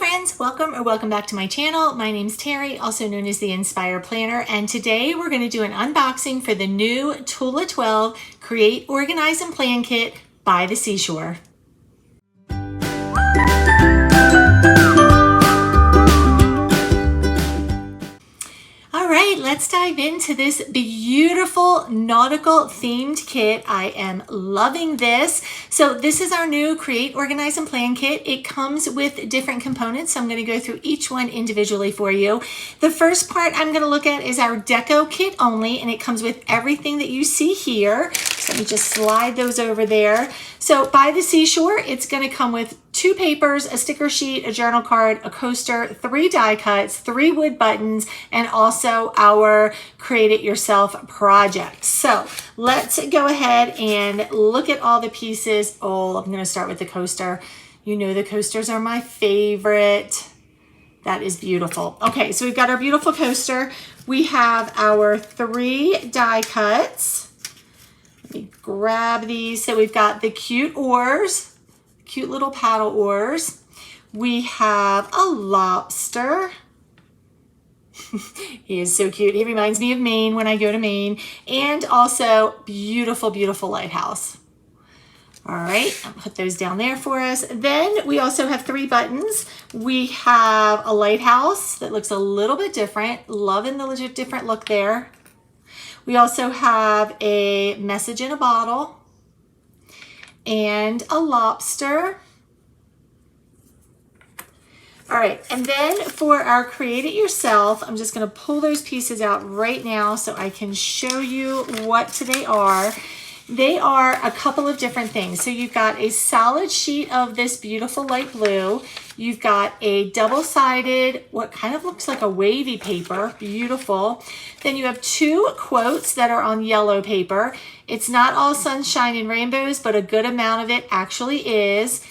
friends, welcome back to my channel. My name's Terry, also known as the Inspire Planner, and today we're going to do an unboxing for the new Tula XII Create, Organize, and Plan Kit by the Seashore. Let's dive into this beautiful nautical themed kit. I am loving this. So this is our new Create, Organize, and Plan kit. It comes with different components. So I'm going to go through each one individually for you. The first part I'm going to look at is our deco kit only, and it comes with everything that you see here. So let me just slide those over there. So by the Seashore, it's going to come with 2 papers, a sticker sheet, a journal card, a coaster, 3 die cuts, 3 wood buttons, and also our Create It Yourself project. So let's go ahead and look at all the pieces. Oh, I'm going to start with the coaster. You know the coasters are my favorite. That is beautiful. Okay, so we've got our beautiful coaster. We have our 3 die cuts. Let me grab these. So we've got the cute oars, cute little paddle oars. We have a lobster. He is so cute. He reminds me of Maine when I go to Maine. And also beautiful, beautiful lighthouse. All right, I'll put those down there for us. Then we also have 3 buttons. We have a lighthouse that looks a little bit different. Loving the different look there. We also have a message in a bottle and a lobster. All right, and then for our Create It Yourself, I'm just gonna pull those pieces out right now so I can show you what they are. They are a couple of different things. So you've got a solid sheet of this beautiful light blue. You've got a double-sided, what kind of looks like a wavy paper, beautiful. Then you have 2 quotes that are on yellow paper. It's not all sunshine and rainbows, but a good amount of it actually is.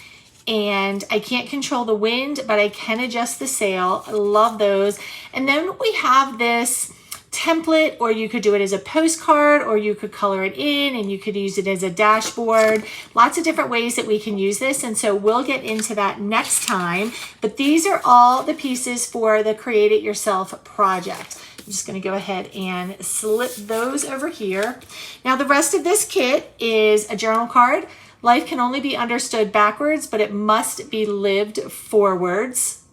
And I can't control the wind, but I can adjust the sail. I love those. And then we have this template, or you could do it as a postcard, or you could color it in and you could use it as a dashboard. Lots of different ways that we can use this, and so we'll get into that next time. But these are all the pieces for the Create It Yourself project. I'm just going to go ahead and slip those over here. Now the rest of this kit is a journal card. Life can only be understood backwards, but it must be lived forwards.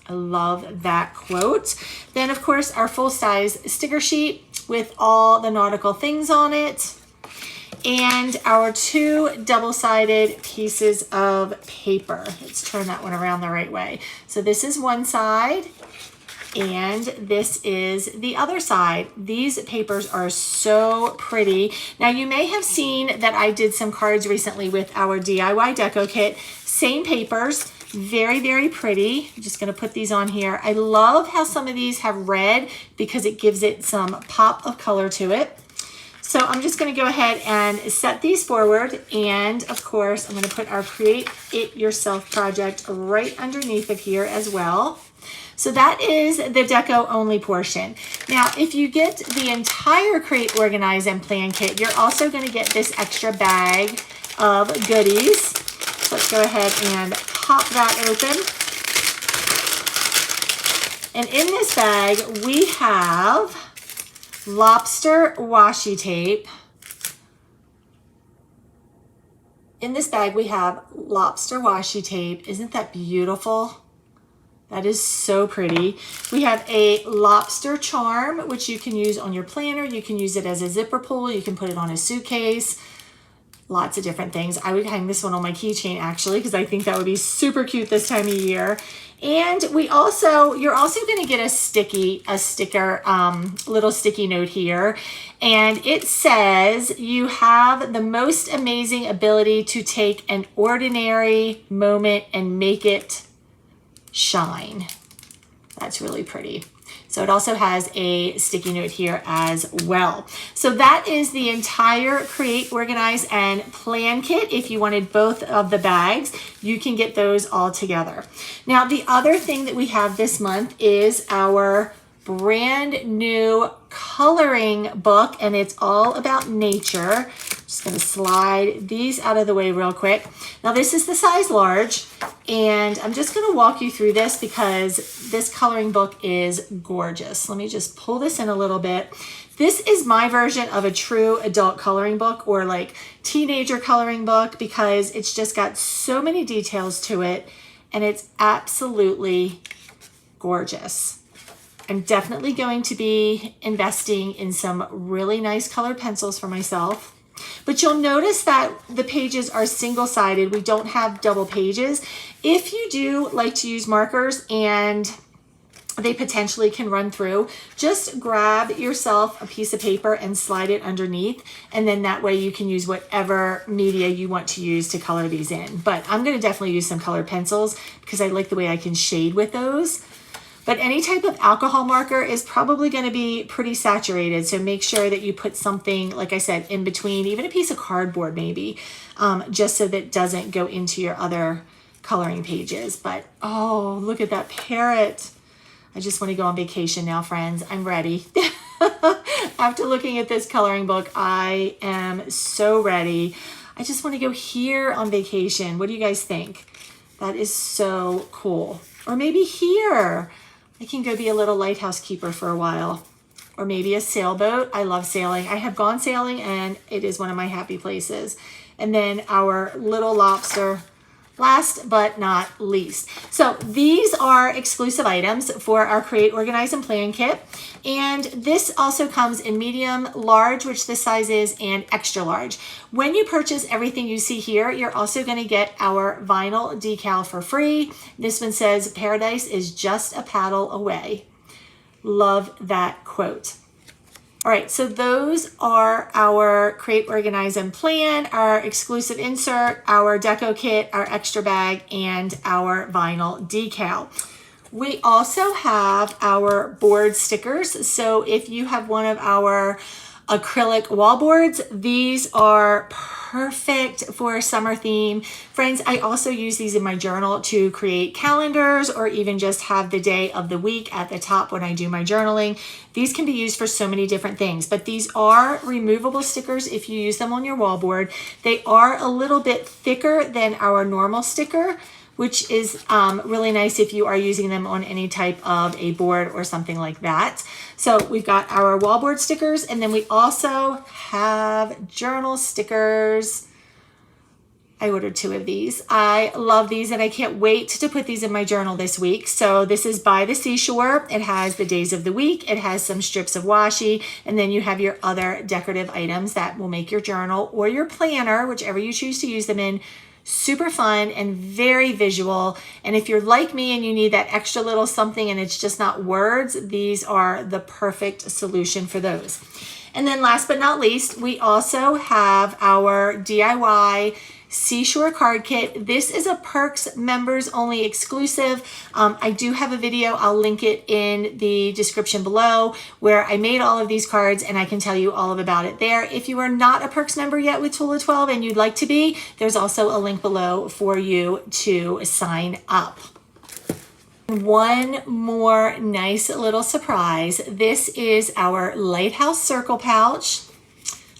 I love that quote. Then, of course, our full-size sticker sheet with all the nautical things on it. And our 2 double-sided pieces of paper. Let's turn that one around the right way. So this is one side, and this is the other side. These papers are so pretty. Now, you may have seen that I did some cards recently with our DIY Deco Kit. Same papers. Very, very pretty. I'm just going to put these on here. I love how some of these have red because it gives it some pop of color to it. So I'm just going to go ahead and set these forward. And of course, I'm going to put our Create It Yourself project right underneath of here as well. So that is the deco only portion. Now, if you get the entire Create, Organize, and Plan kit, you're also going to get this extra bag of goodies. So let's go ahead and pop that open. And in this bag, we have lobster washi tape. In this bag, we have lobster washi tape. Isn't that beautiful? That is so pretty. We have a lobster charm, which you can use on your planner. You can use it as a zipper pull. You can put it on a suitcase. Lots of different things. I would hang this one on my keychain actually, because I think that would be super cute this time of year. And you're also going to get a sticker, little sticky note here. And it says, you have the most amazing ability to take an ordinary moment and make it shine. That's really pretty. So it also has a sticky note here as well. So that is the entire Create, Organize, and Plan kit. If you wanted both of the bags, you can get those all together. Now, the other thing that we have this month is our brand new coloring book, and it's all about nature. Just going to slide these out of the way real quick. Now this is the size large, and I'm just going to walk you through this because this coloring book is gorgeous. Let me just pull this in a little bit. This is my version of a true adult coloring book, or like teenager coloring book, because it's just got so many details to it, and it's absolutely gorgeous. I'm definitely going to be investing in some really nice colored pencils for myself. But you'll notice that the pages are single-sided. We don't have double pages. If you do like to use markers and they potentially can run through, just grab yourself a piece of paper and slide it underneath, and then that way you can use whatever media you want to use to color these in. But I'm going to definitely use some colored pencils because I like the way I can shade with those. But any type of alcohol marker is probably going to be pretty saturated. So make sure that you put something, like I said, in between, even a piece of cardboard maybe, just so that it doesn't go into your other coloring pages. But oh, look at that parrot. I just want to go on vacation now, friends. I'm ready. After looking at this coloring book, I am so ready. I just want to go here on vacation. What do you guys think? That is so cool. Or maybe here. I can go be a little lighthouse keeper for a while. Or maybe a sailboat. I love sailing. I have gone sailing and it is one of my happy places. And then our little lobster, last but not least. So these are exclusive items for our Create, Organize, and Plan kit. And this also comes in medium, large, which this size is, and extra large. When you purchase everything you see here, you're also going to get our vinyl decal for free. This one says, "Paradise is just a paddle away." Love that quote. All right, so those are our Create, Organize, and Plan, our exclusive insert, our deco kit, our extra bag, and our vinyl decal. We also have our board stickers. So if you have one of our acrylic wall boards, these are perfect for a summer theme. Friends, I also use these in my journal to create calendars, or even just have the day of the week at the top when I do my journaling. These can be used for so many different things, but these are removable stickers if you use them on your wall board. They are a little bit thicker than our normal sticker, which is really nice if you are using them on any type of a board or something like that. So we've got our wallboard stickers, and then we also have journal stickers. I ordered 2 of these. I love these, and I can't wait to put these in my journal this week. So this is by the Seashore. It has the days of the week. It has some strips of washi, and then you have your other decorative items that will make your journal or your planner, whichever you choose to use them in, super fun and very visual. And if you're like me and you need that extra little something and it's just not words, these are the perfect solution for those. And then last but not least, we also have our DIY Seashore card kit. This is a Perks members only exclusive. I do have a video, I'll link it in the description below, where I made all of these cards and I can tell you all about it there. If you are not a Perks member yet with Tula 12 and you'd like to be, there's also a link below for you to sign up. One more nice little surprise. This is our Lighthouse circle pouch.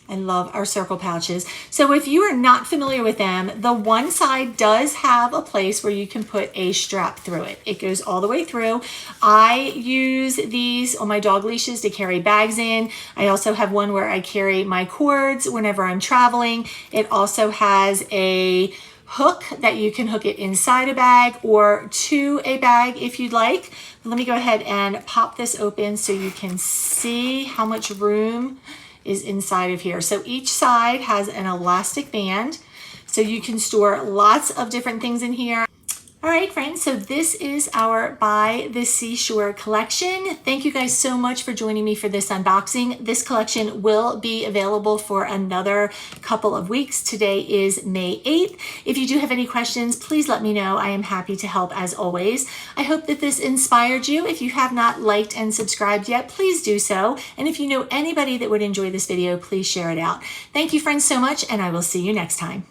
I love our circle pouches. So if you are not familiar with them, the one side does have a place where you can put a strap through it. It goes all the way through. I use these on my dog leashes to carry bags in. I also have one where I carry my cords whenever I'm traveling. It also has a hook that you can hook it inside a bag or to a bag if you'd like. Let me go ahead and pop this open so you can see how much room is inside of here. So each side has an elastic band, so you can store lots of different things in here. All right, friends, so this is our By the Seashore collection. Thank you guys so much for joining me for this unboxing. This collection will be available for another couple of weeks. Today is May 8th. If you do have any questions, please let me know. I am happy to help as always. I hope that this inspired you. If you have not liked and subscribed yet, please do so. And if you know anybody that would enjoy this video, please share it out. Thank you, friends, so much, and I will see you next time.